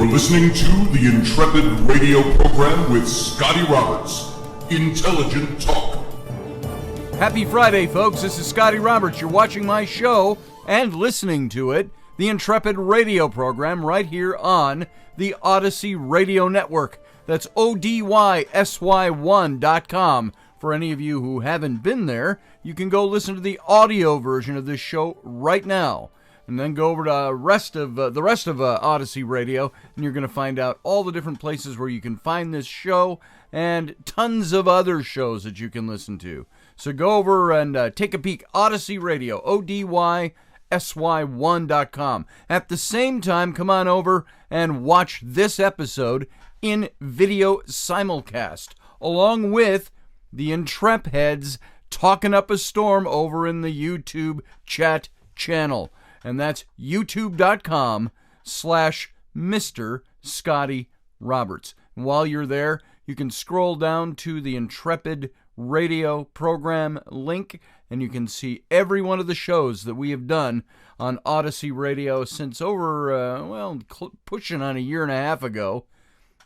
You're listening to the Intrepid radio program with Scotty Roberts. Intelligent talk. Happy Friday, folks. This is Scotty Roberts. You're watching my show and listening to it, the Intrepid radio program, right here on the Odyssey Radio Network. That's ODYSY1.com. For any of you who haven't been there, you can go listen to the audio version of this show right now. And then go over to the rest of Odyssey Radio, and you're going to find out all the different places where you can find this show and tons of other shows that you can listen to. So go over and take a peek. Odyssey Radio, ODYSY1.com. At the same time, come on over and watch this episode in video simulcast, along with the Intrepheads talking up a storm over in the YouTube chat channel. And that's youtube.com/Mr. Scotty Roberts. And while you're there, you can scroll down to the Intrepid radio program link, and you can see every one of the shows that we have done on Odyssey Radio since over, pushing on a year and a half ago.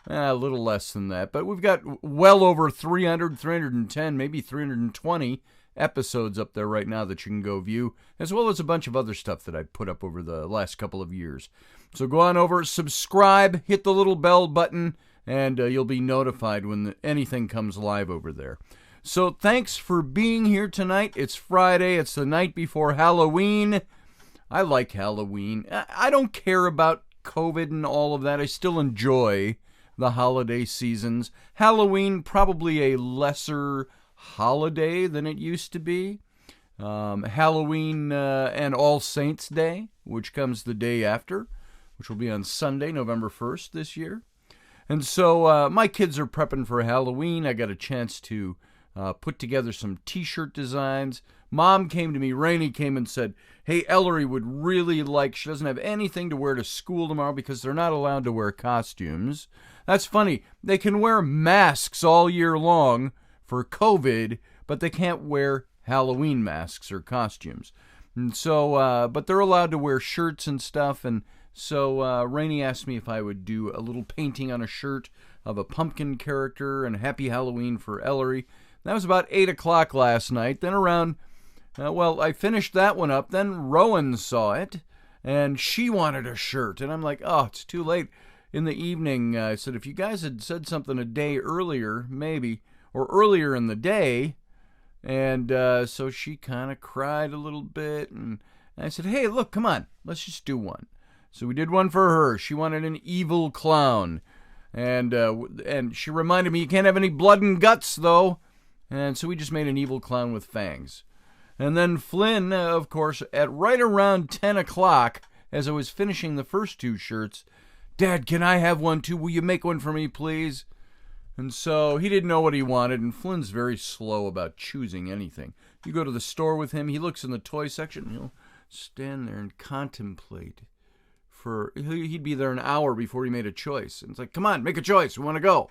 A little less than that. But we've got well over 300, 310, maybe 320 episodes up there right now that you can go view, as well as a bunch of other stuff that I put up over the last couple of years. So go on over, subscribe, hit the little bell button, and you'll be notified when anything comes live over there. So thanks for being here tonight. It's Friday. It's the night before Halloween. I like Halloween. I don't care about COVID and all of that. I still enjoy the holiday seasons. Halloween, probably a lesser holiday than it used to be. Halloween and All Saints Day, which comes the day after, which will be on Sunday, November 1st this year. And so my kids are prepping for Halloween. I got a chance to put together some t-shirt designs. Mom came to me, Rainey came and said, hey, Ellery would really like, she doesn't have anything to wear to school tomorrow because they're not allowed to wear costumes. That's funny. They can wear masks all year long for COVID, but they can't wear Halloween masks or costumes. And so, but they're allowed to wear shirts and stuff. And so Rainey asked me if I would do a little painting on a shirt of a pumpkin character and Happy Halloween for Ellery. That was about 8 o'clock last night. Then around, I finished that one up. Then Rowan saw it, and she wanted a shirt. And I'm like, oh, it's too late. In the evening, I said, if you guys had said something a day earlier, maybe, or earlier in the day. And so she kind of cried a little bit. And I said, hey, look, come on, let's just do one. So we did one for her. She wanted an evil clown. And she reminded me, you can't have any blood and guts, though. And so we just made an evil clown with fangs. And then Flynn, of course, at right around 10 o'clock, as I was finishing the first two shirts, Dad, can I have one too? Will you make one for me, please? And so he didn't know what he wanted, and Flynn's very slow about choosing anything. You go to the store with him, he looks in the toy section, and he'll stand there and contemplate. He'd be there an hour before he made a choice. And it's like, come on, make a choice, we want to go.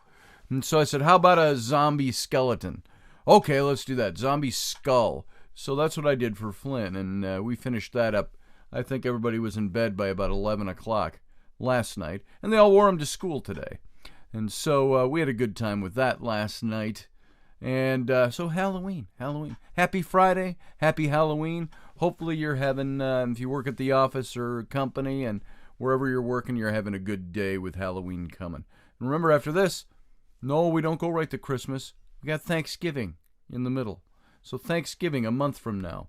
And so I said, how about a zombie skeleton? Okay, let's do that, zombie skull. So that's what I did for Flynn, and we finished that up. I think everybody was in bed by about 11 o'clock last night, and they all wore him to school today. And so we had a good time with that last night. And so Halloween. Happy Friday, happy Halloween. Hopefully you're having, if you work at the office or company and wherever you're working, you're having a good day with Halloween coming. And remember, after this, no, we don't go right to Christmas. We got Thanksgiving in the middle. So Thanksgiving, a month from now.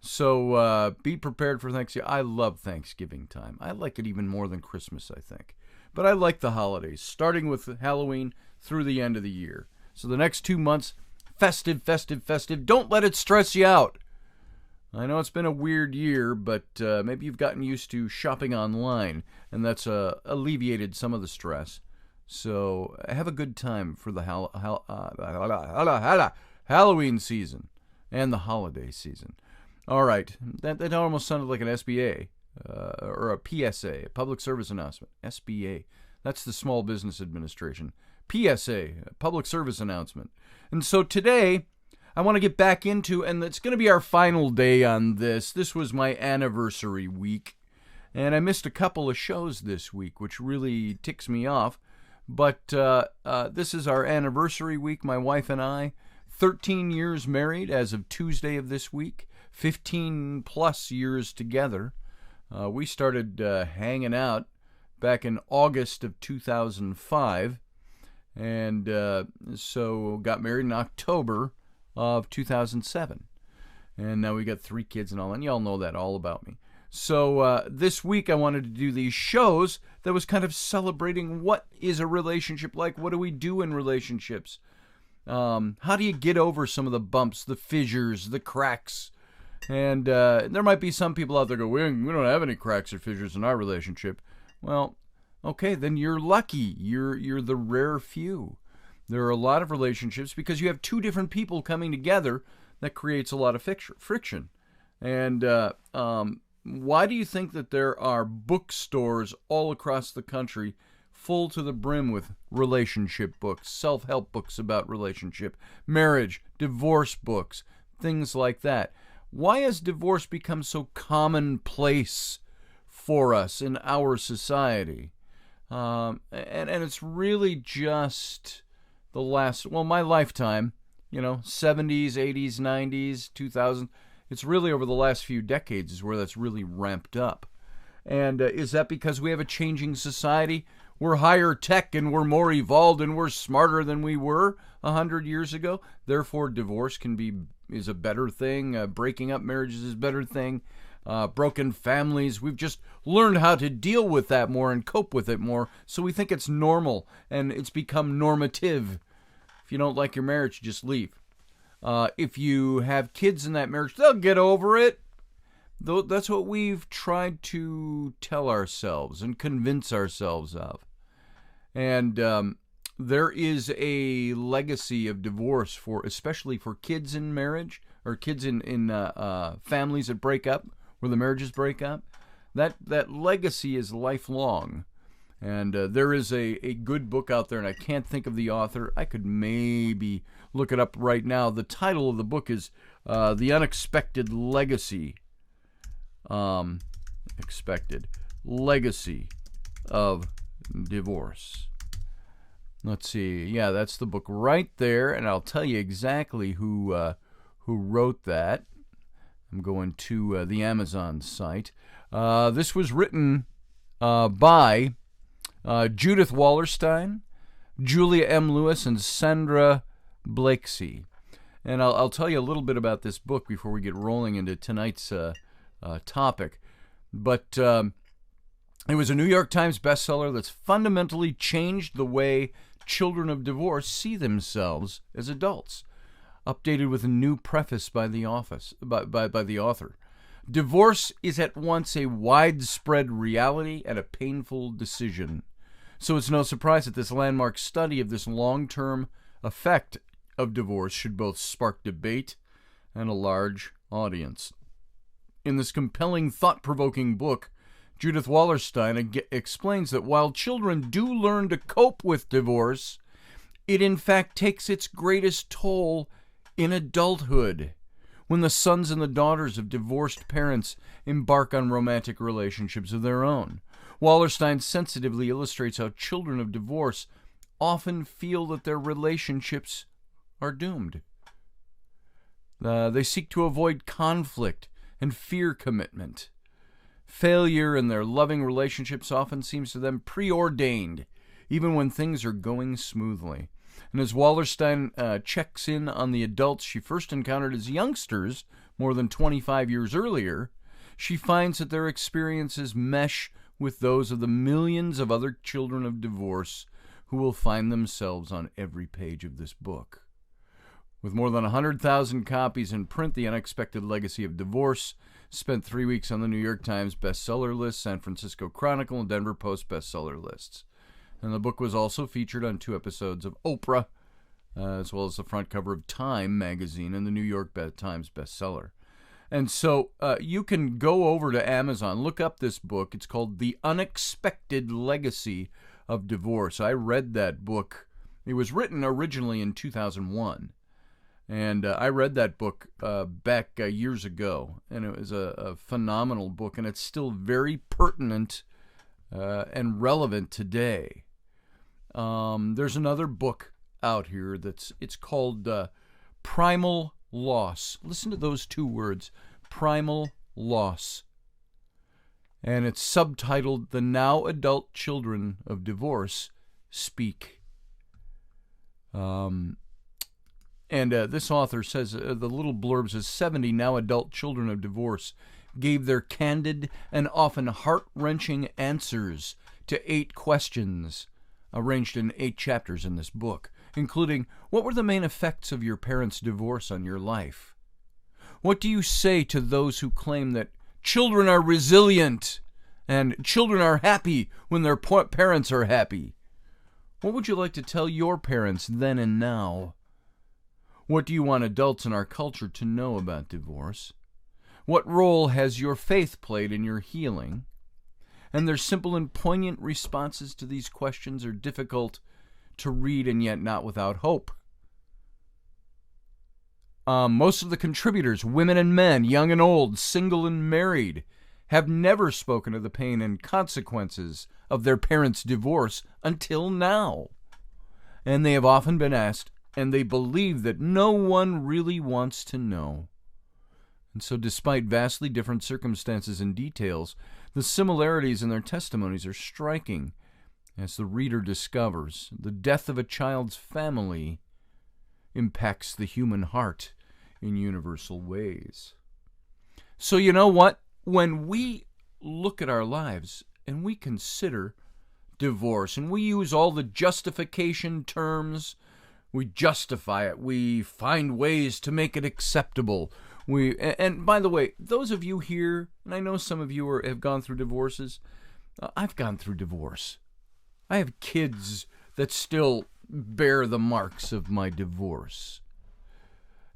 So be prepared for Thanksgiving. I love Thanksgiving time. I like it even more than Christmas, I think. But I like the holidays, starting with Halloween through the end of the year. So the next 2 months, festive. Don't let it stress you out. I know it's been a weird year, but maybe you've gotten used to shopping online, and that's alleviated some of the stress. So have a good time for the Halloween season and the holiday season. All right, that almost sounded like an SBA or a PSA, a public service announcement. SBA, that's the Small Business Administration. PSA, public service announcement. And so today, I want to get back into, and it's going to be our final day on this. This was my anniversary week. And I missed a couple of shows this week, which really ticks me off. But this is our anniversary week, my wife and I. 13 years married as of Tuesday of this week. 15 plus years together. We started hanging out back in August of 2005. And so got married in October of 2007. And now we got 3 kids and all, and y'all know that all about me. So this week I wanted to do these shows that was kind of celebrating what is a relationship like, what do we do in relationships, how do you get over some of the bumps, the fissures, the cracks, and there might be some people out there go, we don't have any cracks or fissures in our relationship. Well, okay, then you're lucky. You're the rare few. There are a lot of relationships because you have 2 different people coming together that creates a lot of friction. And why do you think that there are bookstores all across the country full to the brim with relationship books, self-help books about relationship, marriage, divorce books, things like that? Why has divorce become so commonplace for us in our society? And it's really just the last, my lifetime, 70s, 80s, 90s, 2000s. It's really over the last few decades is where that's really ramped up. And is that because we have a changing society? We're higher tech and we're more evolved and we're smarter than we were 100 years ago. Therefore, divorce is a better thing. Breaking up marriages is a better thing. Broken families, we've just learned how to deal with that more and cope with it more. So we think it's normal and it's become normative. If you don't like your marriage, just leave. If you have kids in that marriage, they'll get over it. That's what we've tried to tell ourselves and convince ourselves of. And there is a legacy of divorce especially for kids in marriage or kids in families that break up, where the marriages break up. That legacy is lifelong. And there is a good book out there, and I can't think of the author. I could maybe look it up right now. The title of the book is The Unexpected Legacy. Expected Legacy of Divorce. Let's see. Yeah, that's the book right there, and I'll tell you exactly who wrote that. I'm going to the Amazon site. This was written by Judith Wallerstein, Julia M. Lewis, and Sandra Blakesy. And I'll tell you a little bit about this book before we get rolling into tonight's topic. But it was a New York Times bestseller that's fundamentally changed the way children of divorce see themselves as adults. Updated with a new preface by the author. Divorce is at once a widespread reality and a painful decision. So it's no surprise that this landmark study of this long-term effect of divorce should both spark debate and a large audience. In this compelling, thought-provoking book, Judith Wallerstein explains that while children do learn to cope with divorce, it in fact takes its greatest toll in adulthood, when the sons and the daughters of divorced parents embark on romantic relationships of their own. Wallerstein sensitively illustrates how children of divorce often feel that their relationships are doomed. They seek to avoid conflict and fear commitment. Failure in their loving relationships often seems to them preordained, even when things are going smoothly. And as Wallerstein checks in on the adults she first encountered as youngsters more than 25 years earlier, she finds that their experiences mesh with those of the millions of other children of divorce who will find themselves on every page of this book. With more than 100,000 copies in print, The Unexpected Legacy of Divorce spent 3 weeks on the New York Times bestseller list, San Francisco Chronicle, and Denver Post bestseller lists. And the book was also featured on 2 episodes of Oprah, as well as the front cover of Time magazine and the New York Times bestseller. And so you can go over to Amazon, look up this book. It's called The Unexpected Legacy of Divorce. I read that book. It was written originally in 2001. And I read that book back years ago, and it was a phenomenal book, and it's still very pertinent and relevant today. There's another book out here it's called Primal Loss. Listen to those two words, Primal Loss. And it's subtitled The Now Adult Children of Divorce Speak. And this author says, the little blurb says, 70 now adult children of divorce gave their candid and often heart-wrenching answers to 8 questions arranged in 8 chapters in this book, including, what were the main effects of your parents' divorce on your life? What do you say to those who claim that children are resilient and children are happy when their parents are happy? What would you like to tell your parents then and now? What do you want adults in our culture to know about divorce? What role has your faith played in your healing? And their simple and poignant responses to these questions are difficult to read and yet not without hope. Most of the contributors, women and men, young and old, single and married, have never spoken of the pain and consequences of their parents' divorce until now. And they have often been asked, and they believe that no one really wants to know. And so despite vastly different circumstances and details, the similarities in their testimonies are striking. As the reader discovers, the death of a child's family impacts the human heart in universal ways. So you know what? When we look at our lives and we consider divorce and we use all the justification terms, we justify it, we find ways to make it acceptable. And by the way, those of you here, and I know some of you have gone through divorces, I've gone through divorce. I have kids that still bear the marks of my divorce.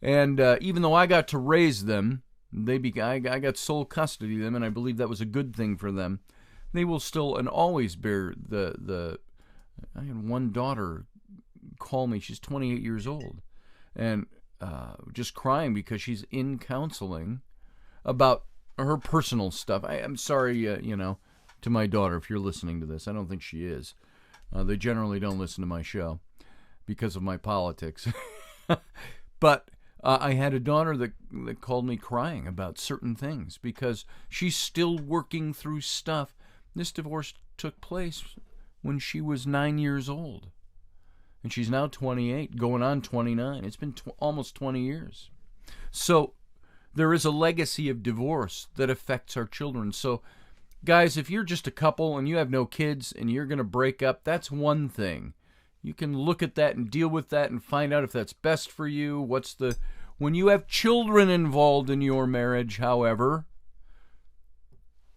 And even though I got to raise them, I got sole custody of them, and I believe that was a good thing for them. They will still and always bear I had one daughter call me, she's 28 years old, and just crying because she's in counseling about her personal stuff. I'm sorry, to my daughter, if you're listening to this. I don't think she is. They generally don't listen to my show because of my politics. But I had a daughter that called me crying about certain things because she's still working through stuff. This divorce took place when she was 9 years old. And she's now 28, going on 29. It's been almost 20 years. So there is a legacy of divorce that affects our children. So, guys, if you're just a couple and you have no kids and you're going to break up, that's one thing. You can look at that and deal with that and find out if that's best for you. When you have children involved in your marriage, however,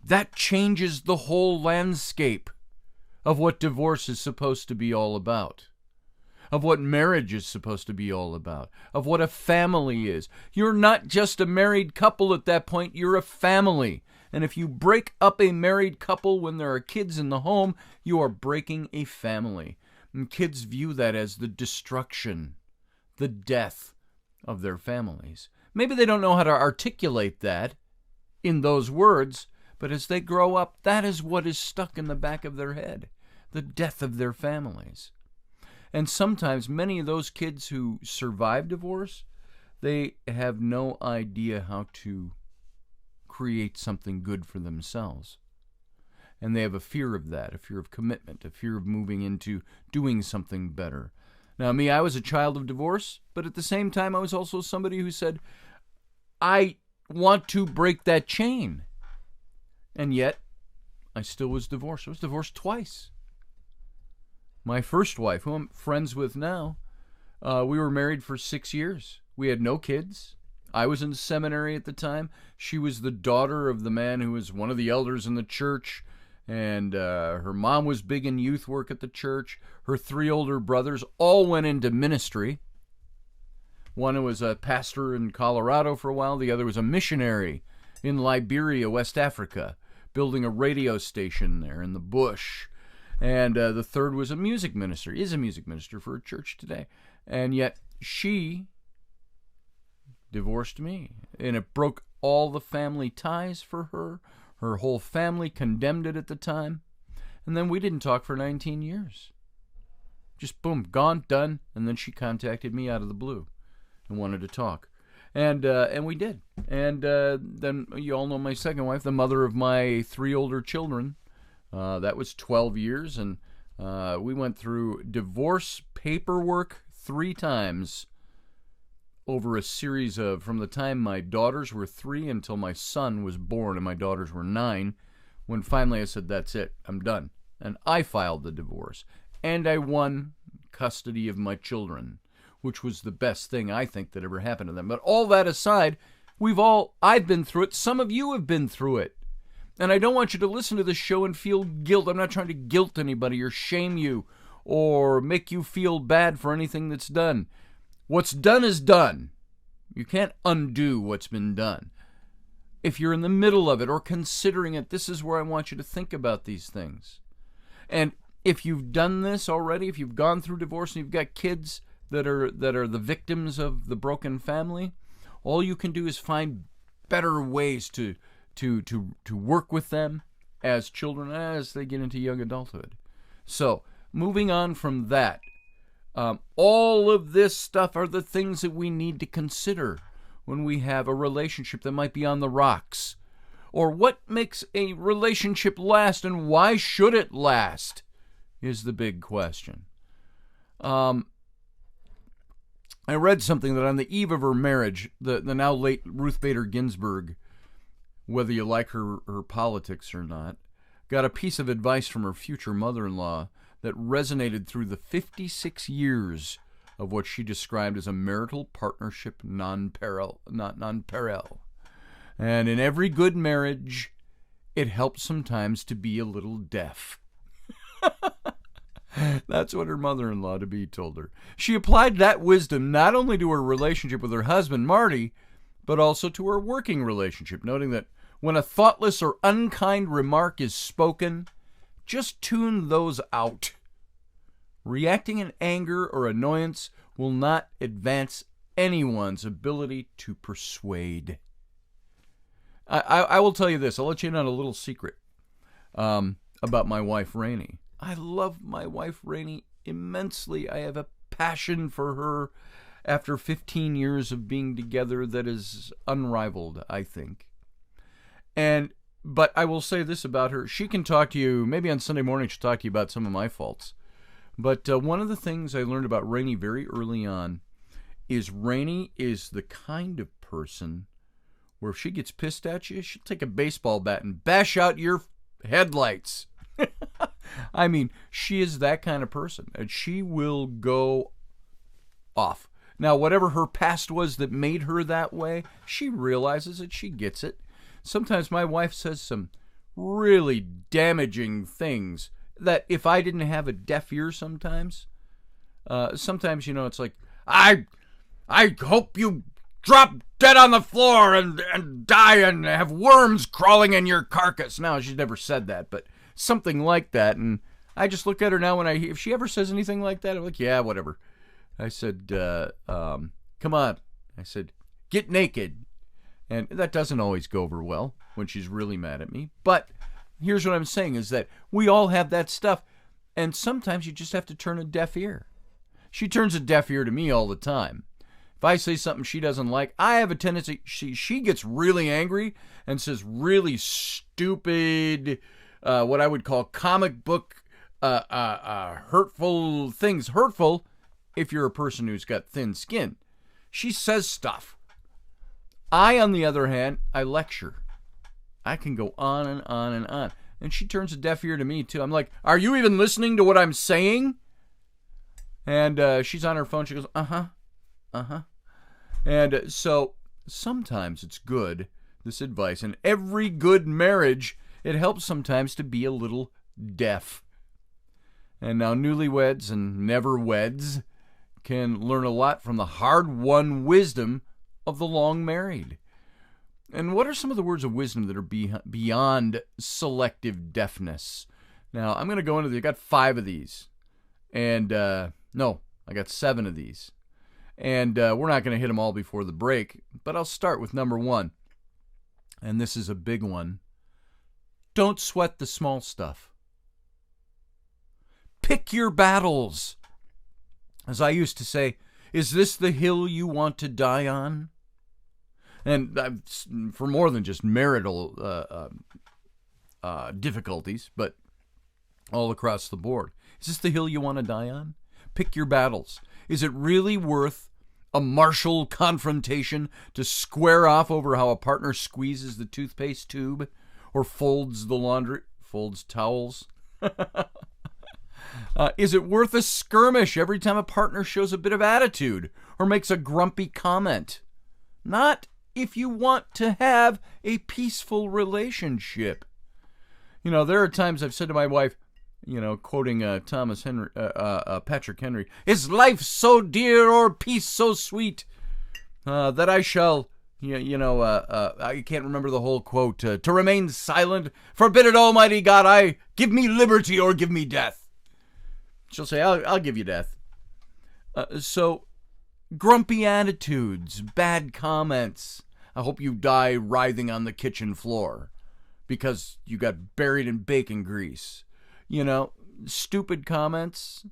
that changes the whole landscape of what divorce is supposed to be all about, of what marriage is supposed to be all about, of what a family is. You're not just a married couple at that point, you're a family. And if you break up a married couple when there are kids in the home, you are breaking a family. And kids view that as the destruction, the death of their families. Maybe they don't know how to articulate that in those words, but as they grow up, that is what is stuck in the back of their head, the death of their families. And sometimes many of those kids who survive divorce, they have no idea how to create something good for themselves. And they have a fear of that, a fear of commitment, a fear of moving into doing something better. Now, me, I was a child of divorce, but at the same time, I was also somebody who said, I want to break that chain. And yet, I still was divorced. I was divorced twice. My first wife, who I'm friends with now, we were married for 6 years. We had no kids. I was in seminary at the time. She was the daughter of the man who was one of the elders in the church, and her mom was big in youth work at the church. Her 3 older brothers all went into ministry. One was a pastor in Colorado for a while. The other was a missionary in Liberia, West Africa, building a radio station there in the bush. And the third was a music minister, is a music minister for a church today. And yet she divorced me. And it broke all the family ties for her. Her whole family condemned it at the time. And then we didn't talk for 19 years. Just boom, gone, done. And then she contacted me out of the blue and wanted to talk. And we did. And then you all know my second wife, the mother of my 3 older children. That was 12 years. And we went through divorce paperwork 3 times over a series of, from the time my daughters were 3 until my son was born and my daughters were 9, when finally I said, that's it, I'm done. And I filed the divorce. And I won custody of my children, which was the best thing I think that ever happened to them. But all that aside, I've been through it. Some of you have been through it. And I don't want you to listen to this show and feel guilt. I'm not trying to guilt anybody or shame you or make you feel bad for anything that's done. What's done is done. You can't undo what's been done. If you're in the middle of it or considering it, this is where I want you to think about these things. And if you've done this already, if you've gone through divorce and you've got kids that are the victims of the broken family, all you can do is find better ways to work with them as children as they get into young adulthood. So, moving on from that, all of this stuff are the things that we need to consider when we have a relationship that might be on the rocks. Or what makes a relationship last and why should it last is the big question. I read something that on the eve of her marriage, the now late Ruth Bader Ginsburg, whether you like her politics or not, got a piece of advice from her future mother-in-law that resonated through the 56 years of what she described as a marital partnership non-parallel. And in every good marriage, it helps sometimes to be a little deaf. That's what her mother-in-law-to-be told her. She applied that wisdom not only to her relationship with her husband, Marty, but also to her working relationship, noting that when a thoughtless or unkind remark is spoken, just tune those out. Reacting in anger or annoyance will not advance anyone's ability to persuade. I will tell you this. I'll let you in on a little secret about my wife, Rainey. I love my wife, Rainey, immensely. I have a passion for her after 15 years of being together that is unrivaled, I think. But I will say this about her. She can talk to you, maybe on Sunday morning she'll talk to you about some of my faults. But one of the things I learned about Rainey very early on is Rainey is the kind of person where if she gets pissed at you, she'll take a baseball bat and bash out your headlights. I mean, she is that kind of person, and she will go off. Now, whatever her past was that made her that way, she realizes it, she gets it. Sometimes my wife says some really damaging things that if I didn't have a deaf ear sometimes, it's like, I hope you drop dead on the floor and die and have worms crawling in your carcass. Now, she's never said that, but something like that. And I just look at her now if she ever says anything like that, I'm like, yeah, whatever. I said, come on. I said, get naked. And that doesn't always go over well when she's really mad at me. But here's what I'm saying is that we all have that stuff. And sometimes you just have to turn a deaf ear. She turns a deaf ear to me all the time. If I say something she doesn't like, I have a tendency, she gets really angry and says really stupid, what I would call comic book, hurtful things. Hurtful if you're a person who's got thin skin. She says stuff. I, on the other hand, I lecture. I can go on and on and on. And she turns a deaf ear to me, too. I'm like, are you even listening to what I'm saying? And she's on her phone. She goes, uh-huh. And so sometimes it's good, this advice. In every good marriage, it helps sometimes to be a little deaf. And now newlyweds and never-weds can learn a lot from the hard-won wisdom of the long married. And what are some of the words of wisdom that are beyond selective deafness? Now, I'm going to go into I got 5 of these. And, no, I got 7 of these. And we're not going to hit them all before the break, but I'll start with number one. And this is a big one. Don't sweat the small stuff. Pick your battles. As I used to say, is this the hill you want to die on? And for more than just marital difficulties, but all across the board. Is this the hill you want to die on? Pick your battles. Is it really worth a martial confrontation to square off over how a partner squeezes the toothpaste tube or folds towels? Is it worth a skirmish every time a partner shows a bit of attitude or makes a grumpy comment? Not if you want to have a peaceful relationship. You know, there are times I've said to my wife, you know, quoting Patrick Henry, "Is life so dear or peace so sweet that I shall," I can't remember the whole quote, "to remain silent, forbid it, Almighty God, I give me liberty or give me death." She'll say, I'll give you death. So, grumpy attitudes, bad comments. I hope you die writhing on the kitchen floor because you got buried in bacon grease. You know, stupid comments.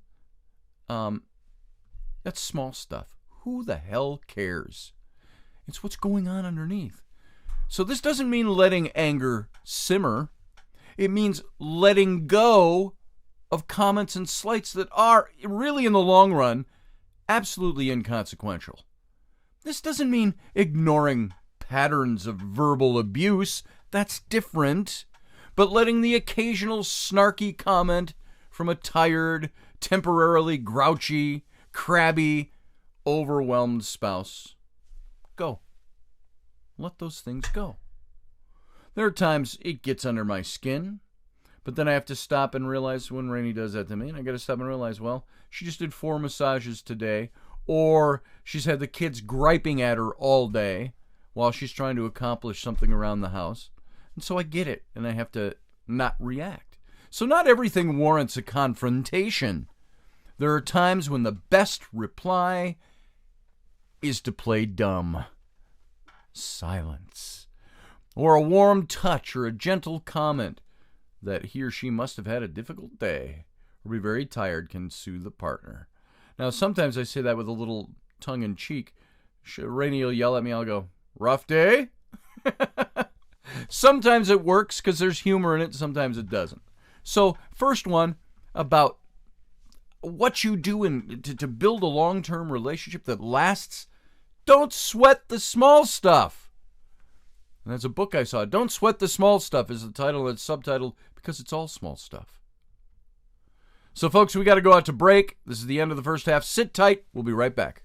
That's small stuff. Who the hell cares? It's what's going on underneath. So this doesn't mean letting anger simmer. It means letting go of comments and slights that are really, in the long run, absolutely inconsequential. This doesn't mean ignoring patterns of verbal abuse. That's different. But letting the occasional snarky comment from a tired, temporarily grouchy, crabby, overwhelmed spouse go. Let those things go. There are times it gets under my skin, but then I have to stop and realize when Rainey does that to me, and I got to stop and realize, well, she just did 4 massages today, or she's had the kids griping at her all day while she's trying to accomplish something around the house. And so I get it, and I have to not react. So not everything warrants a confrontation. There are times when the best reply is to play dumb. Silence. Or a warm touch or a gentle comment that he or she must have had a difficult day or be very tired can soothe the partner. Now, sometimes I say that with a little tongue-in-cheek. Rainey will yell at me, I'll go, "Rough day?" Sometimes it works because there's humor in it, sometimes it doesn't. So, first one, about what you do to build a long-term relationship that lasts. Don't sweat the small stuff. And that's a book I saw. Don't Sweat the Small Stuff is the title, and it's subtitled because it's all small stuff. So, folks, we got to go out to break. This is the end of the first half. Sit tight. We'll be right back.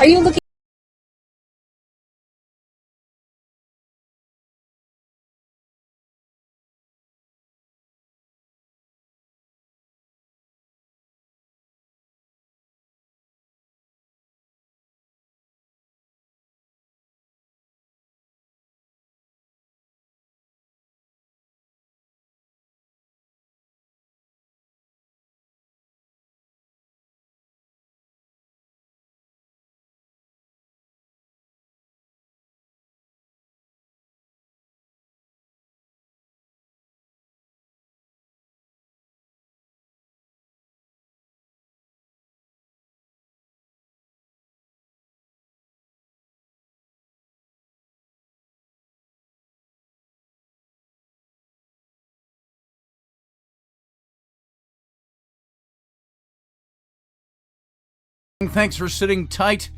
Are you looking? Thanks for sitting tight.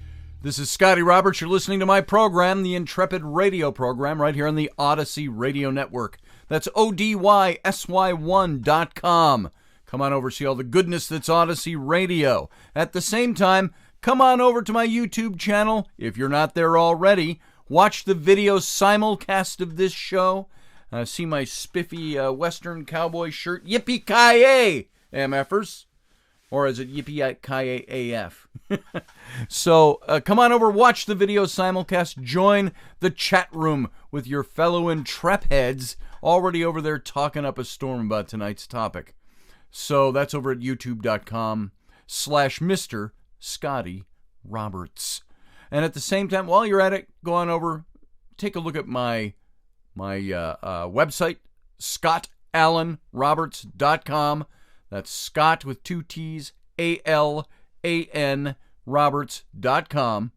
This is Scotty Roberts. You're listening to my program, the Intrepid radio program, right here on the Odyssey Radio Network. That's ODYSY1.com. Come on over, see all the goodness that's Odyssey Radio. At the same time, come on over to my YouTube channel. If you're not there already, watch the video simulcast of this show. See my spiffy Western cowboy shirt. Yippee-ki-yay, MFers. Or is it Yippee-ki-yay-AF? So come on over, watch the video simulcast, join the chat room with your fellow Intrep heads already over there talking up a storm about tonight's topic. So that's over at youtube.com/Mr. Scotty Roberts. And at the same time, while you're at it, go on over, take a look at my website, scottallenroberts.com. That's Scott with 2 T's, ALAN, Roberts.com.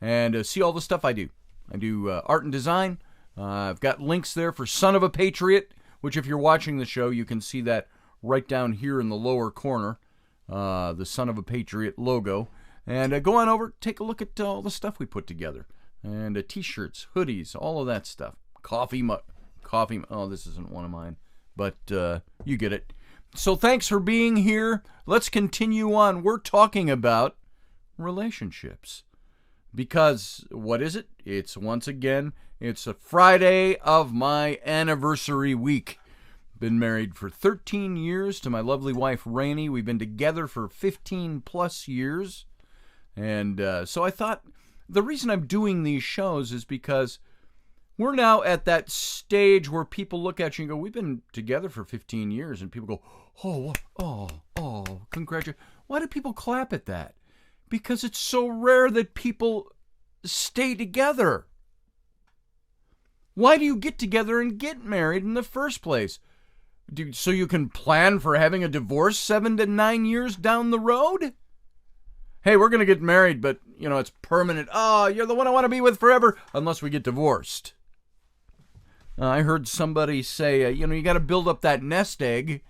And see all the stuff I do. I do art and design. I've got links there for Son of a Patriot, which if you're watching the show, you can see that right down here in the lower corner, the Son of a Patriot logo. And go on over, take a look at all the stuff we put together. And T-shirts, hoodies, all of that stuff. Coffee, oh, this isn't one of mine, but you get it. So thanks for being here. Let's continue on. We're talking about relationships. Because, what is it? It's a Friday of my anniversary week. Been married for 13 years to my lovely wife, Rainey. We've been together for 15 plus years. And so I thought the reason I'm doing these shows is because we're now at that stage where people look at you and go, we've been together for 15 years. And people go, congratulations. Why do people clap at that? Because it's so rare that people stay together. Why do you get together and get married in the first place? So you can plan for having a divorce 7 to 9 years down the road? Hey, we're going to get married, but, it's permanent. Oh, you're the one I want to be with forever, unless we get divorced. I heard somebody say, you got to build up that nest egg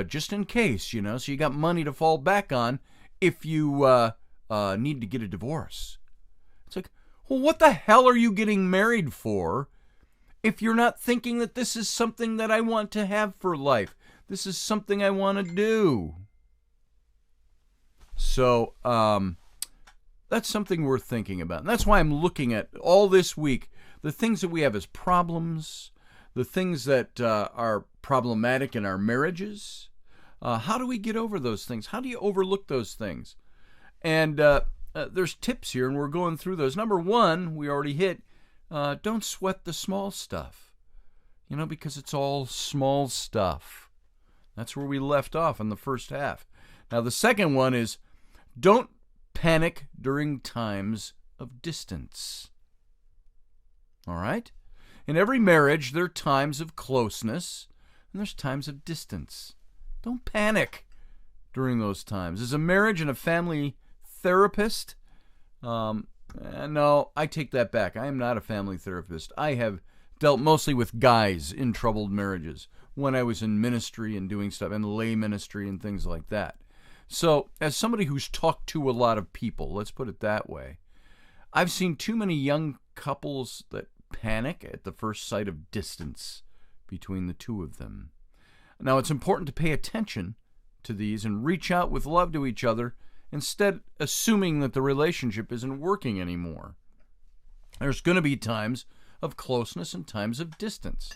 just in case, so you got money to fall back on if you need to get a divorce. It's like, well, what the hell are you getting married for if you're not thinking that this is something that I want to have for life? This is something I want to do. So that's something we're thinking about. And that's why I'm looking at all this week the things that we have as problems, the things that are problematic in our marriages. How do we get over those things? How do you overlook those things? And there's tips here, and we're going through those. Number one, we already hit, don't sweat the small stuff, because it's all small stuff. That's where we left off in the first half. Now, the second one is, don't panic during times of distance. All right? In every marriage, there are times of closeness, and there's times of distance. Don't panic during those times. As a marriage and a family therapist, no, I take that back. I am not a family therapist. I have dealt mostly with guys in troubled marriages when I was in ministry and doing stuff, in lay ministry and things like that. So, as somebody who's talked to a lot of people, let's put it that way, I've seen too many young couples that panic at the first sight of distance between the two of them. Now, it's important to pay attention to these and reach out with love to each other instead assuming that the relationship isn't working anymore. There's going to be times of closeness and times of distance.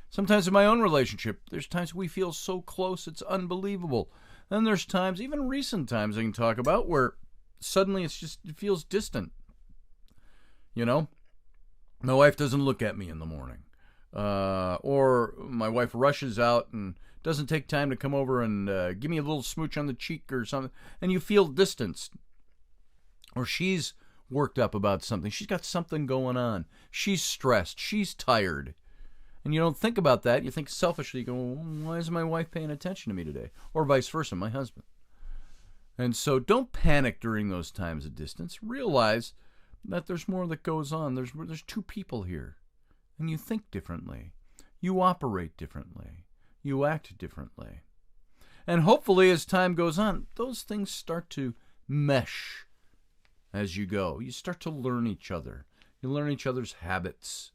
Sometimes in my own relationship, there's times we feel so close it's unbelievable. Then there's times, even recent times I can talk about, where suddenly it feels distant. You know? My wife doesn't look at me in the morning. Or my wife rushes out and doesn't take time to come over and give me a little smooch on the cheek or something, and you feel distanced. Or she's worked up about something. She's got something going on. She's stressed. She's tired. And you don't think about that. You think selfishly, you go, why isn't my wife paying attention to me today? Or vice versa, my husband. And so don't panic during those times of distance. Realize that there's more that goes on. There's two people here. And you think differently. You operate differently. You act differently. And hopefully as time goes on, those things start to mesh as you go. You start to learn each other. You learn each other's habits.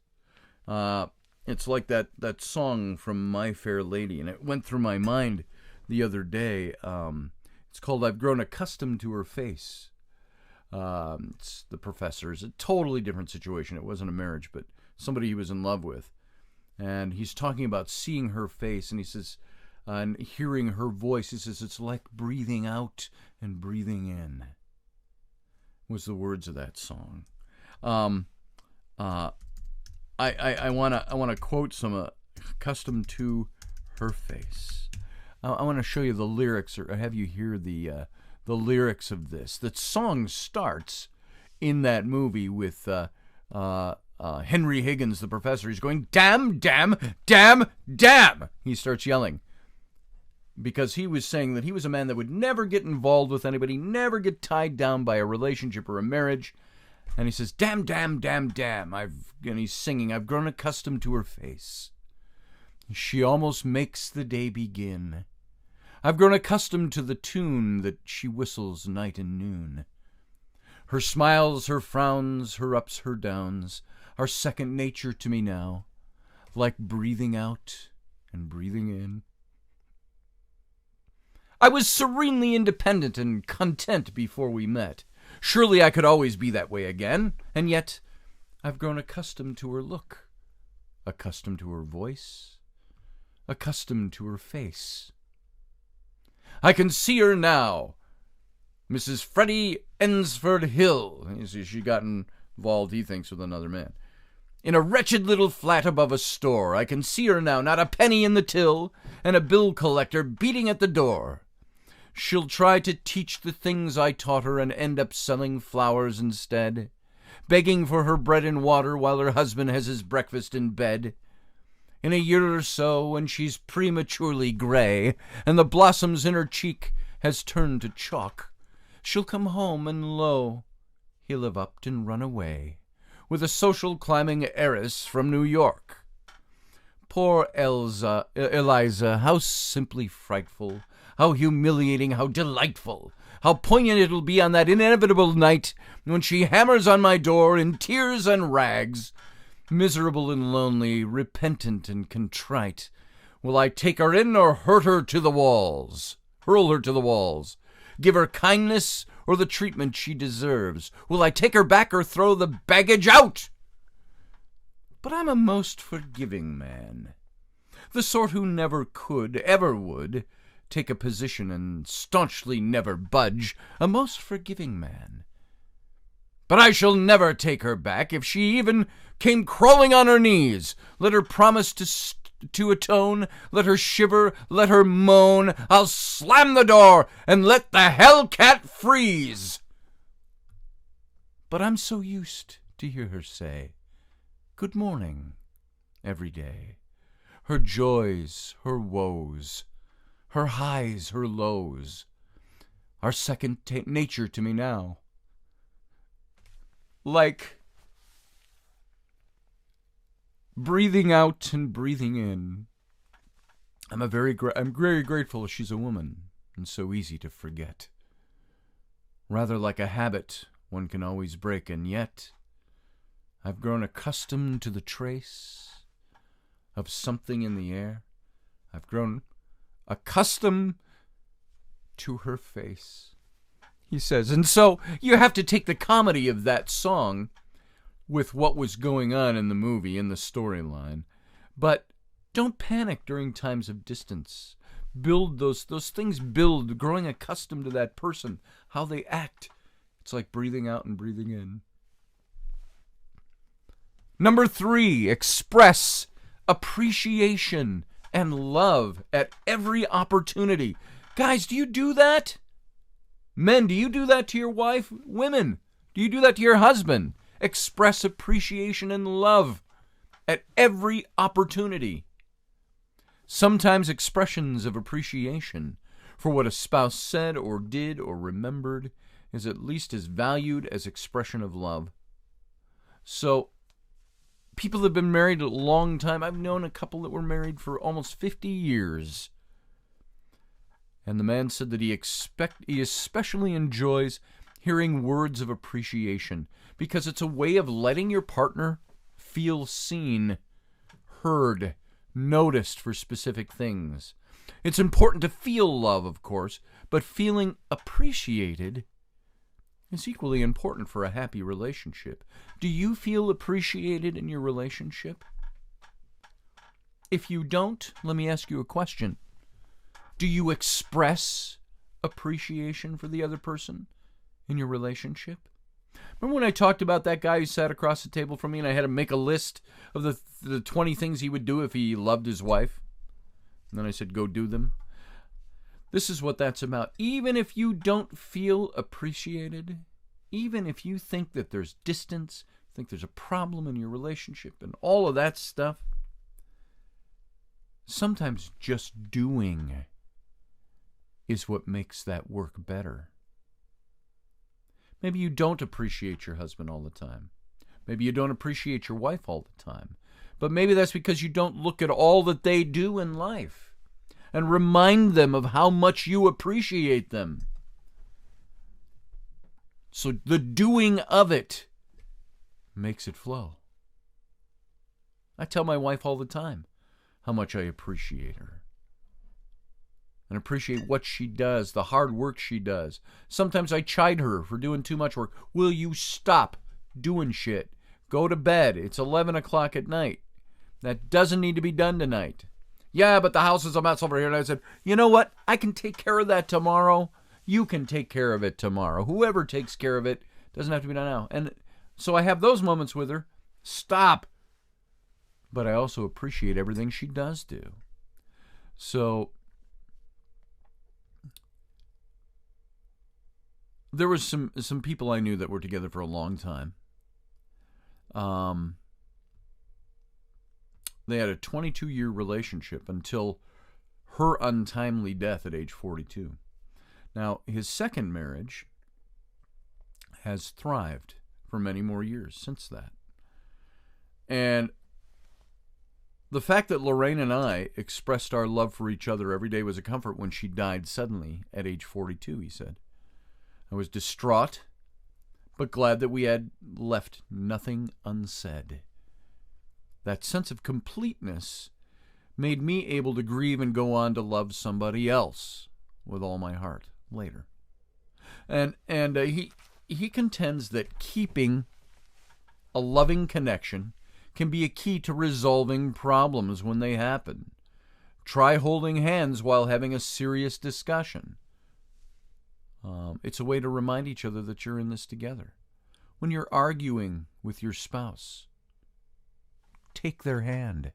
It's like that song from My Fair Lady, and it went through my mind the other day. It's called I've Grown Accustomed to Her Face. It's the professor. It's a totally different situation. It wasn't a marriage, but somebody he was in love with. And he's talking about seeing her face, and he says, and hearing her voice, he says, it's like breathing out and breathing in, was the words of that song. I want to quote some accustomed to her face. I want to show you the lyrics, or have you hear the lyrics of this. The song starts in that movie with Henry Higgins, the professor. He's going, damn, damn, damn, damn. He starts yelling because he was saying that he was a man that would never get involved with anybody, never get tied down by a relationship or a marriage. And he says, damn, damn, damn, damn. And he's singing, I've grown accustomed to her face. She almost makes the day begin. I've grown accustomed to the tune that she whistles night and noon. Her smiles, her frowns, her ups, her downs are second nature to me now, like breathing out and breathing in. I was serenely independent and content before we met. Surely I could always be that way again, and yet I've grown accustomed to her look, accustomed to her voice, accustomed to her face. I can see her now, Mrs. Freddie Ensford Hill. She got involved, he thinks, with another man. In a wretched little flat above a store. I can see her now, not a penny in the till, and a bill collector beating at the door. She'll try to teach the things I taught her and end up selling flowers instead, begging for her bread and water while her husband has his breakfast in bed. In a year or so, when she's prematurely gray, and the blossoms in her cheek has turned to chalk, she'll come home and lo, he'll have upped and run away with a social climbing heiress from New York. Poor Eliza, how simply frightful, how humiliating, how delightful, how poignant it'll be on that inevitable night when she hammers on my door in tears and rags, miserable and lonely, repentant and contrite. Will I take her in or hurl her to the walls? Give her kindness or the treatment she deserves? Will I take her back or throw the baggage out? But I'm a most forgiving man, the sort who never could, ever would, take a position and staunchly never budge, a most forgiving man. But I shall never take her back if she even came crawling on her knees. Let her promise to atone, let her shiver, let her moan. I'll slam the door and let the hellcat freeze. But I'm so used to hear her say, good morning, every day. Her joys, her woes, her highs, her lows, are second nature to me now. Like breathing out and breathing in. I'm very grateful she's a woman and so easy to forget. Rather like a habit one can always break, and yet I've grown accustomed to the trace of something in the air. I've grown accustomed to her face. he says. And so you have to take the comedy of that song with what was going on in the movie, in the storyline. But don't panic during times of distance. Build those things, growing accustomed to that person, how they act. It's like breathing out and breathing in. Number 3, express appreciation and love at every opportunity. Guys, do you do that? Men, do you do that to your wife? Women, do you do that to your husband? Express appreciation and love at every opportunity. Sometimes expressions of appreciation for what a spouse said or did or remembered is at least as valued as expression of love. So, people have been married a long time. I've known a couple that were married for almost 50 years. And the man said that he especially enjoys hearing words of appreciation because it's a way of letting your partner feel seen, heard, noticed for specific things. It's important to feel love, of course, but feeling appreciated is equally important for a happy relationship. Do you feel appreciated in your relationship? If you don't, let me ask you a question. Do you express appreciation for the other person in your relationship? Remember when I talked about that guy who sat across the table from me and I had to make a list of the 20 things he would do if he loved his wife? And then I said, go do them. This is what that's about. Even if you don't feel appreciated, even if you think that there's distance, think there's a problem in your relationship and all of that stuff, sometimes just doing is what makes that work better. Maybe you don't appreciate your husband all the time. Maybe you don't appreciate your wife all the time. But maybe that's because you don't look at all that they do in life and remind them of how much you appreciate them. So the doing of it makes it flow. I tell my wife all the time how much I appreciate her and appreciate what she does, the hard work she does. Sometimes I chide her for doing too much work. Will you stop doing shit? Go to bed. It's 11 o'clock at night. That doesn't need to be done tonight. Yeah, but the house is a mess over here. And I said, you know what? I can take care of that tomorrow. You can take care of it tomorrow. Whoever takes care of it doesn't have to be done now. And so I have those moments with her. Stop. But I also appreciate everything she does do. So there was some people I knew that were together for a long time. They had a 22-year relationship until her untimely death at age 42. Now, his second marriage has thrived for many more years since that. And the fact that Lorraine and I expressed our love for each other every day was a comfort when she died suddenly at age 42, he said. I was distraught, but glad that we had left nothing unsaid. That sense of completeness made me able to grieve and go on to love somebody else with all my heart later. And he contends that keeping a loving connection can be a key to resolving problems when they happen. Try holding hands while having a serious discussion. It's a way to remind each other that you're in this together. When you're arguing with your spouse, take their hand.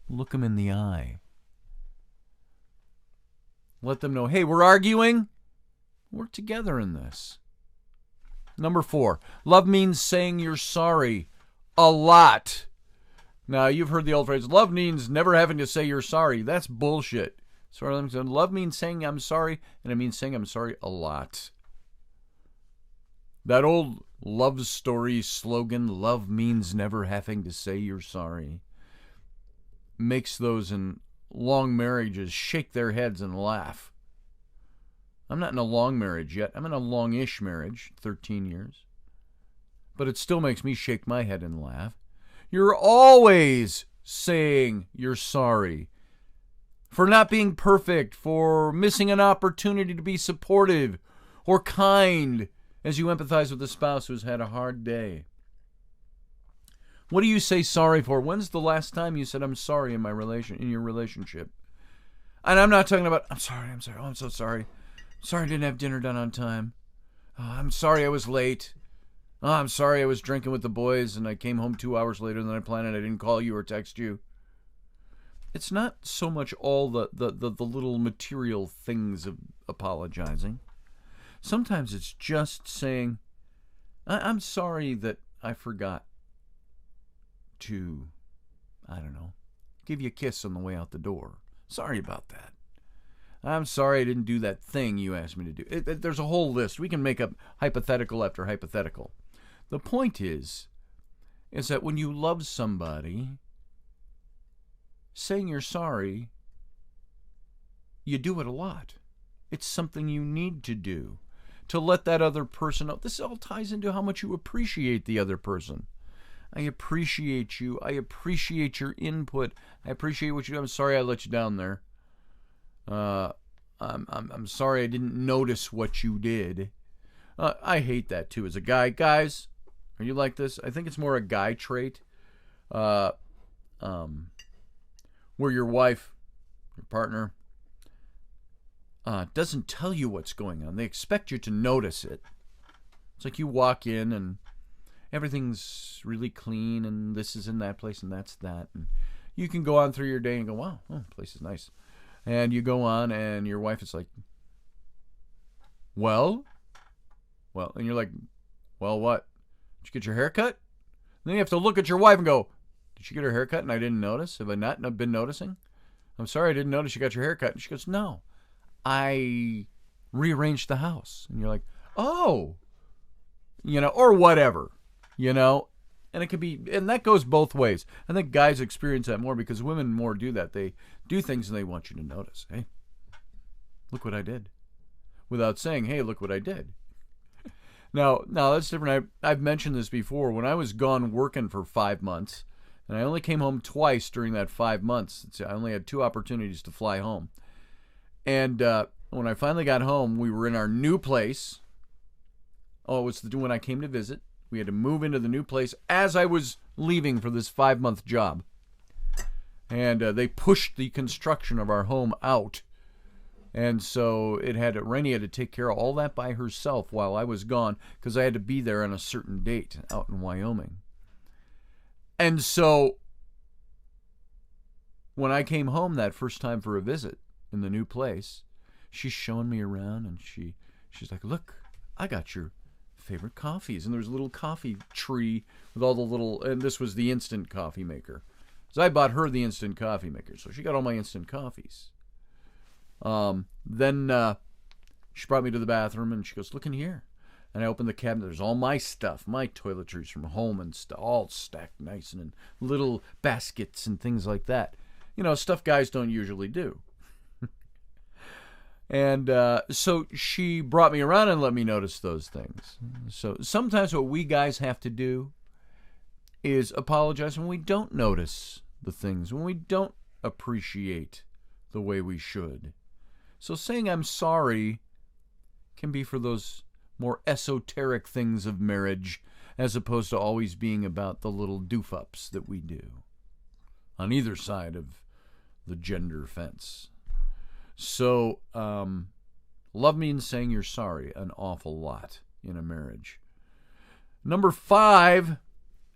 Look them in the eye. Let them know, hey, we're arguing. We're together in this. Number 4, love means saying you're sorry a lot. Now, you've heard the old phrase, love means never having to say you're sorry. That's bullshit. So love means saying I'm sorry, and it means saying I'm sorry a lot. That old love story slogan, love means never having to say you're sorry, makes those in long marriages shake their heads and laugh. I'm not in a long marriage yet. I'm in a long-ish marriage, 13 years. But it still makes me shake my head and laugh. You're always saying you're sorry for not being perfect, for missing an opportunity to be supportive, or kind as you empathize with a spouse who's had a hard day. What do you say sorry for? When's the last time you said I'm sorry in your relationship? And I'm not talking about I'm sorry. Oh, I'm so sorry. Sorry I didn't have dinner done on time. Oh, I'm sorry I was late. Oh, I'm sorry I was drinking with the boys and I came home 2 hours later than I planned and I didn't call you or text you. It's not so much all the little material things of apologizing. Sometimes it's just saying, I'm sorry that I forgot to, I don't know, give you a kiss on the way out the door. Sorry about that. I'm sorry I didn't do that thing you asked me to do. There's a whole list. We can make up hypothetical after hypothetical. The point is that when you love somebody, saying you're sorry, you do it a lot. It's something you need to do to let that other person know. This all ties into how much you appreciate the other person. I appreciate you. I appreciate your input. I appreciate what you do. I'm sorry I let you down there. I'm sorry I didn't notice what you did. I hate that too as a guy. Guys, are you like this? I think it's more a guy trait. Where your wife, your partner, doesn't tell you what's going on. They expect you to notice it. It's like you walk in and everything's really clean and this is in that place and that's that. And you can go on through your day and go, wow, the place is nice. And you go on and your wife is like, well, and you're like, well, what? Did you get your hair cut? And then you have to look at your wife and go, did she get her hair cut and I didn't notice? Have I not been noticing? I'm sorry I didn't notice you got your hair cut. And she goes, no, I rearranged the house. And you're like, oh, or whatever, and it could be, and that goes both ways. I think guys experience that more because women more do that. They do things and they want you to notice. Hey, look what I did, without saying, hey, look what I did. Now that's different. I've mentioned this before. When I was gone working for 5 months, and I only came home twice during that 5 months. I only had 2 opportunities to fly home. And when I finally got home, we were in our new place. Oh, it was when I came to visit. We had to move into the new place as I was leaving for this 5-month job. And they pushed the construction of our home out. And so Rainey had to take care of all that by herself while I was gone because I had to be there on a certain date out in Wyoming. And so when I came home that first time for a visit in the new place, she's showing me around and she's like, look, I got your favorite coffees. And there's a little coffee tree with all the little, and this was the instant coffee maker. So I bought her the instant coffee maker. So she got all my instant coffees. Then she brought me to the bathroom and she goes, look in here. And I opened the cabinet. There's all my stuff, my toiletries from home and stuff, all stacked nice and in little baskets and things like that. Stuff guys don't usually do. And so she brought me around and let me notice those things. So sometimes what we guys have to do is apologize when we don't notice the things, when we don't appreciate the way we should. So saying I'm sorry can be for those more esoteric things of marriage as opposed to always being about the little doof-ups that we do on either side of the gender fence. So, love means saying you're sorry an awful lot in a marriage. Number 5,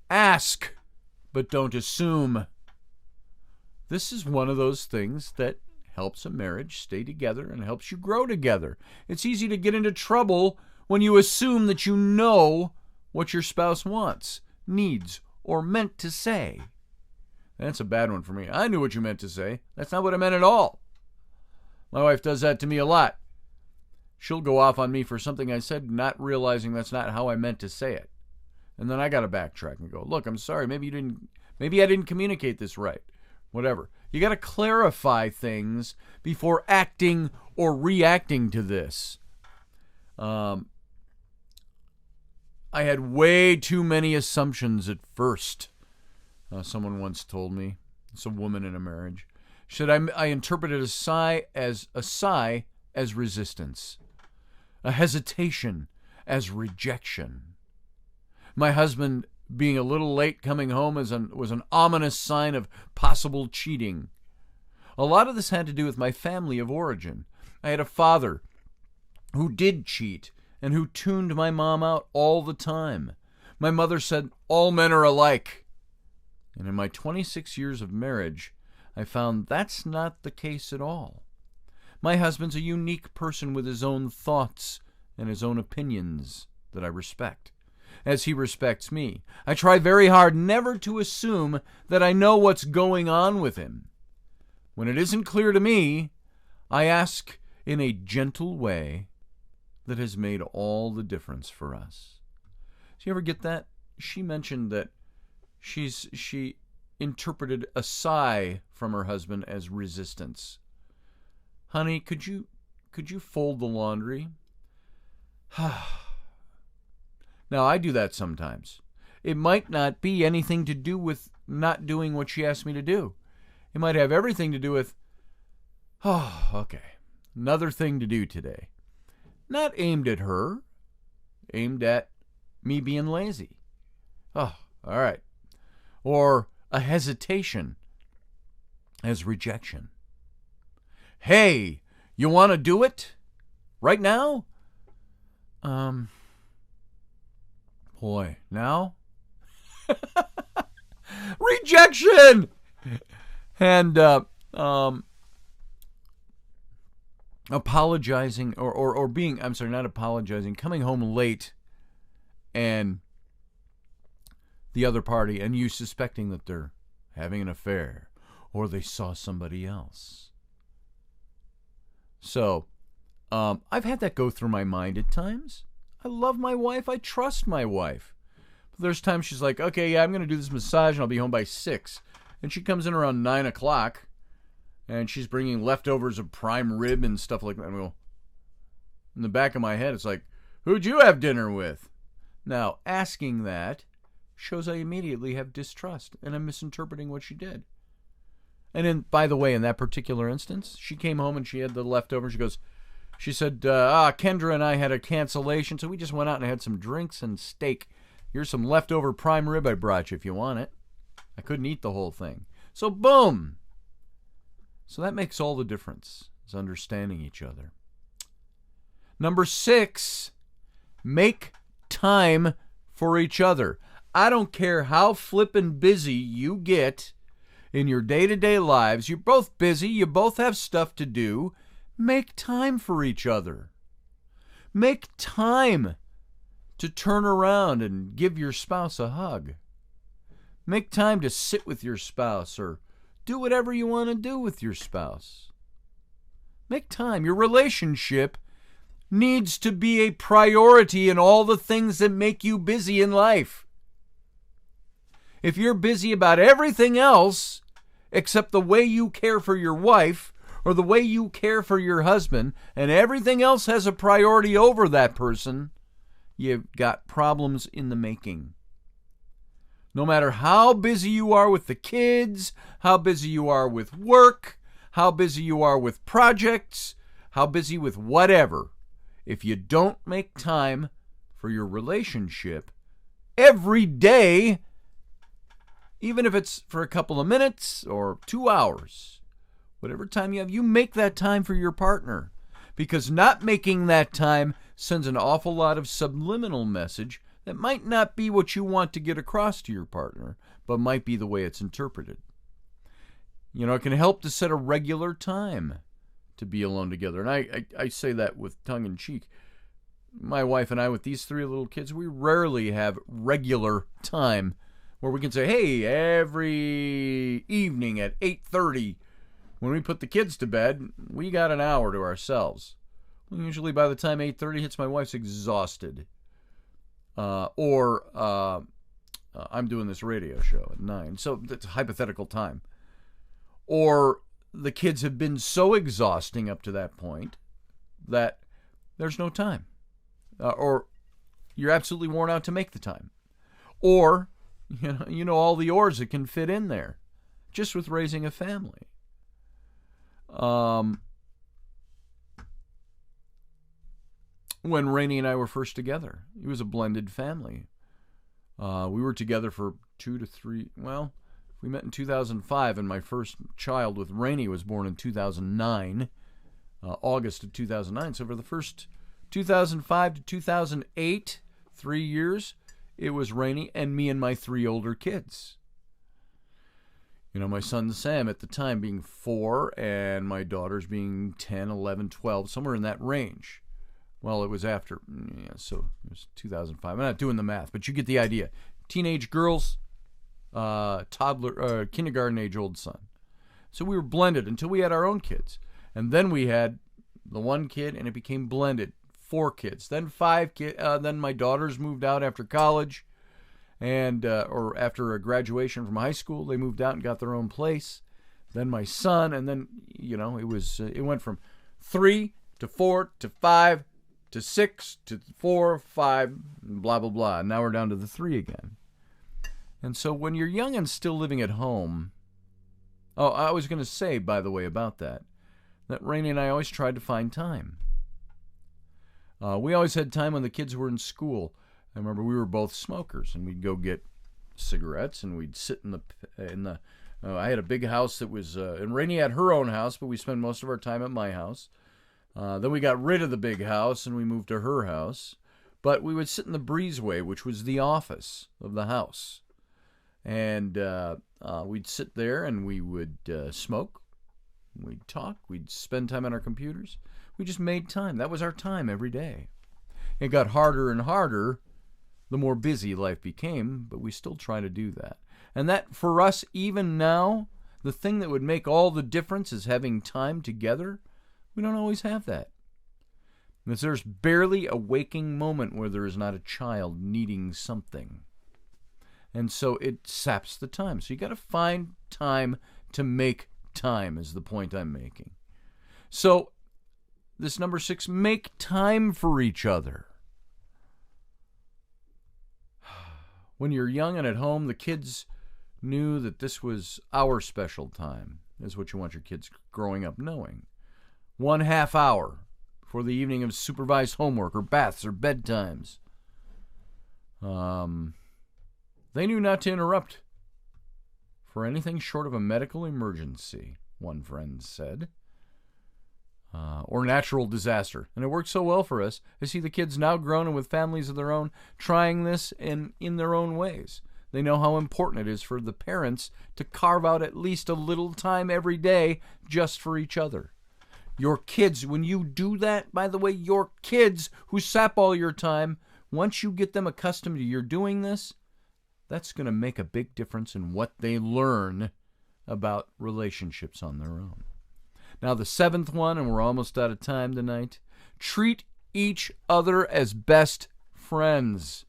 ask, but don't assume. This is one of those things that helps a marriage stay together and helps you grow together. It's easy to get into trouble when you assume that you know what your spouse wants, needs, or meant to say. That's a bad one for me. I knew what you meant to say. That's not what I meant at all. My wife does that to me a lot. She'll go off on me for something I said, not realizing that's not how I meant to say it. And then I got to backtrack and go, look, I'm sorry. Maybe I didn't communicate this right. Whatever. You got to clarify things before acting or reacting to this. I had way too many assumptions at first. Someone once told me. It's a woman in a marriage. She said, I interpreted a sigh as resistance. a hesitation as rejection. My husband being a little late coming home was an ominous sign of possible cheating. A lot of this had to do with my family of origin. I had a father who did cheat and who tuned my mom out all the time. My mother said, all men are alike. And in my 26 years of marriage, I found that's not the case at all. My husband's a unique person with his own thoughts and his own opinions that I respect, as he respects me. I try very hard never to assume that I know what's going on with him. When it isn't clear to me, I ask in a gentle way that has made all the difference for us. Do you ever get that? She mentioned that she interpreted a sigh from her husband as resistance. Honey, could you fold the laundry? Now, I do that sometimes. It might not be anything to do with not doing what she asked me to do. It might have everything to do with, okay, another thing to do today. Not aimed at her, aimed at me being lazy. All right. Or a hesitation as rejection. Hey, you want to do it right now? Boy, now? Rejection! And apologizing or being, I'm sorry, not apologizing, coming home late and the other party and you suspecting that they're having an affair or they saw somebody else. So, I've had that go through my mind at times. I love my wife. I trust my wife. But there's times she's like, okay, yeah, I'm going to do this massage and I'll be home by 6. And she comes in around 9 o'clock and she's bringing leftovers of prime rib and stuff like that. And I go, in the back of my head, it's like, who'd you have dinner with? Now, asking that shows I immediately have distrust and I'm misinterpreting what she did. And then, by the way, in that particular instance, she came home and she had the leftovers. She said, Kendra and I had a cancellation, so we just went out and had some drinks and steak. Here's some leftover prime rib I brought you if you want it. I couldn't eat the whole thing. So, boom. So that makes all the difference, is understanding each other. Number 6, make time for each other. I don't care how flippin' busy you get in your day-to-day lives. You're both busy. You both have stuff to do. Make time for each other. Make time to turn around and give your spouse a hug. Make time to sit with your spouse or do whatever you want to do with your spouse. Make time. Your relationship needs to be a priority in all the things that make you busy in life. If you're busy about everything else except the way you care for your wife or the way you care for your husband, and everything else has a priority over that person, you've got problems in the making. No matter how busy you are with the kids, how busy you are with work, how busy you are with projects, how busy with whatever, if you don't make time for your relationship every day, even if it's for a couple of minutes or 2 hours, whatever time you have, you make that time for your partner. Because not making that time sends an awful lot of subliminal message that might not be what you want to get across to your partner, but might be the way it's interpreted. You know, it can help to set a regular time to be alone together. And I say that with tongue in cheek. My wife and I, with these 3 little kids, we rarely have regular time where we can say, hey, every evening at 8:30, when we put the kids to bed, we got an hour to ourselves. Usually by the time 8:30 hits, my wife's exhausted. Or I'm doing this radio show at 9. So that's a hypothetical time. Or the kids have been so exhausting up to that point that there's no time. Or you're absolutely worn out to make the time. Or, you know all the ors that can fit in there just with raising a family. when Rainey and I were first together. It was a blended family. We were together for 2 to 3, well, we met in 2005, and my first child with Rainey was born in 2009, August of 2009. So for the first 2005 to 2008, 3 years, it was Rainey and me and my 3 older kids. You know, my son Sam at the time being 4 and my daughters being 10, 11, 12, somewhere in that range. Well, it was after, so it was 2005. I'm not doing the math, but you get the idea. Teenage girls, toddler, kindergarten age old son. So we were blended until we had our own kids. And then we had the one kid and it became blended. 4 kids, then 5 kids, then my daughters moved out after college. And or after a graduation from high school, they moved out and got their own place. Then my son, and then, you know, it went from 3 to 4 to 5 to 6 to 4, 5, blah, blah, blah. And now we're down to the 3 again. And so when you're young and still living at home, oh, I was going to say, by the way, about that Rainey and I always tried to find time. We always had time when the kids were in school. I remember we were both smokers, and we'd go get cigarettes, and we'd sit in the. I had a big house that was, and Rainey had her own house, but we spent most of our time at my house. Then we got rid of the big house, and we moved to her house. But we would sit in the breezeway, which was the office of the house, and we'd sit there, and we would smoke. We'd talk. We'd spend time on our computers. We just made time. That was our time every day. It got harder and harder the more busy life became, but we still try to do that. And that, for us, even now, the thing that would make all the difference is having time together. We don't always have that. Because there's barely a waking moment where there is not a child needing something. And so it saps the time. So you got to find time to make time, is the point I'm making. So this number 6, make time for each other. When you're young and at home, the kids knew that this was our special time, is what you want your kids growing up knowing. 1/2 hour for the evening of supervised homework or baths or bedtimes. They knew not to interrupt for anything short of a medical emergency, one friend said, or natural disaster. And it worked so well for us. I see the kids now grown and with families of their own, trying this in their own ways. They know how important it is for the parents to carve out at least a little time every day just for each other. Your kids, when you do that, by the way, your kids who sap all your time, once you get them accustomed to your doing this, that's going to make a big difference in what they learn about relationships on their own. Now, the 7th one, and we're almost out of time tonight, treat each other as best friends.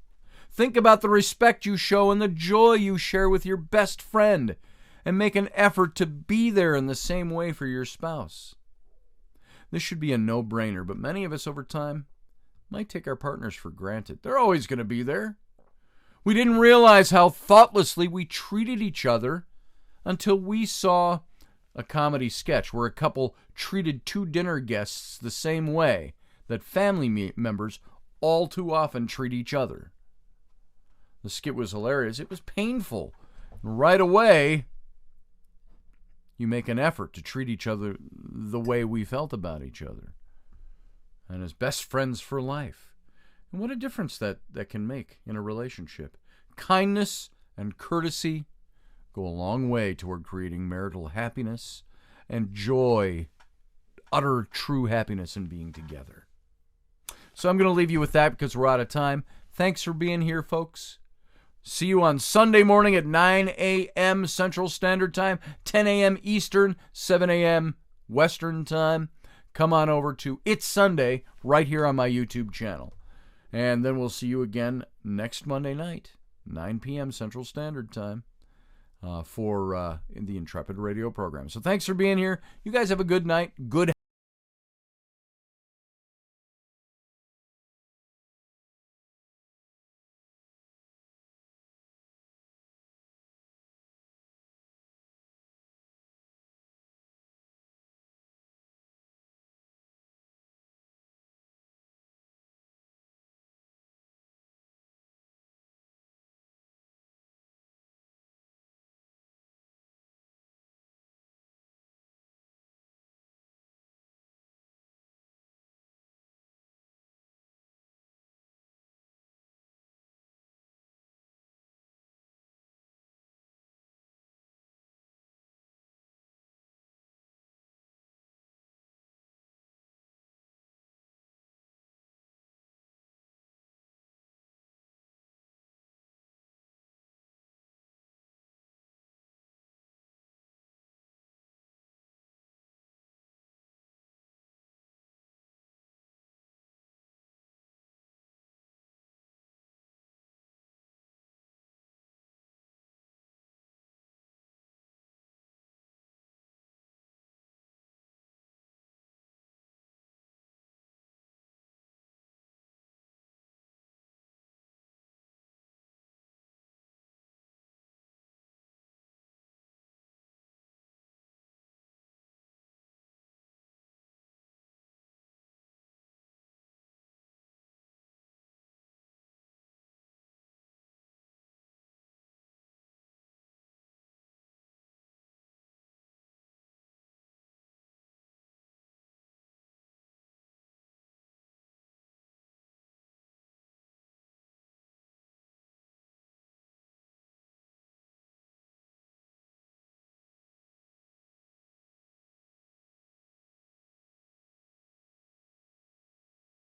Think about the respect you show and the joy you share with your best friend, and make an effort to be there in the same way for your spouse. This should be a no-brainer, but many of us over time might take our partners for granted. They're always going to be there. We didn't realize how thoughtlessly we treated each other until we saw a comedy sketch where a couple treated 2 dinner guests the same way that family members all too often treat each other. The skit was hilarious. It was painful. Right away, you make an effort to treat each other the way we felt about each other, and as best friends for life. And what a difference that can make in a relationship. Kindness and courtesy go a long way toward creating marital happiness and joy, utter true happiness in being together. So I'm going to leave you with that because we're out of time. Thanks for being here, folks. See you on Sunday morning at 9 a.m. Central Standard Time, 10 a.m. Eastern, 7 a.m. Western Time. Come on over to It's Sunday right here on my YouTube channel. And then we'll see you again next Monday night, 9 p.m. Central Standard Time, for the Intrepid radio program. So thanks for being here. You guys have a good night, good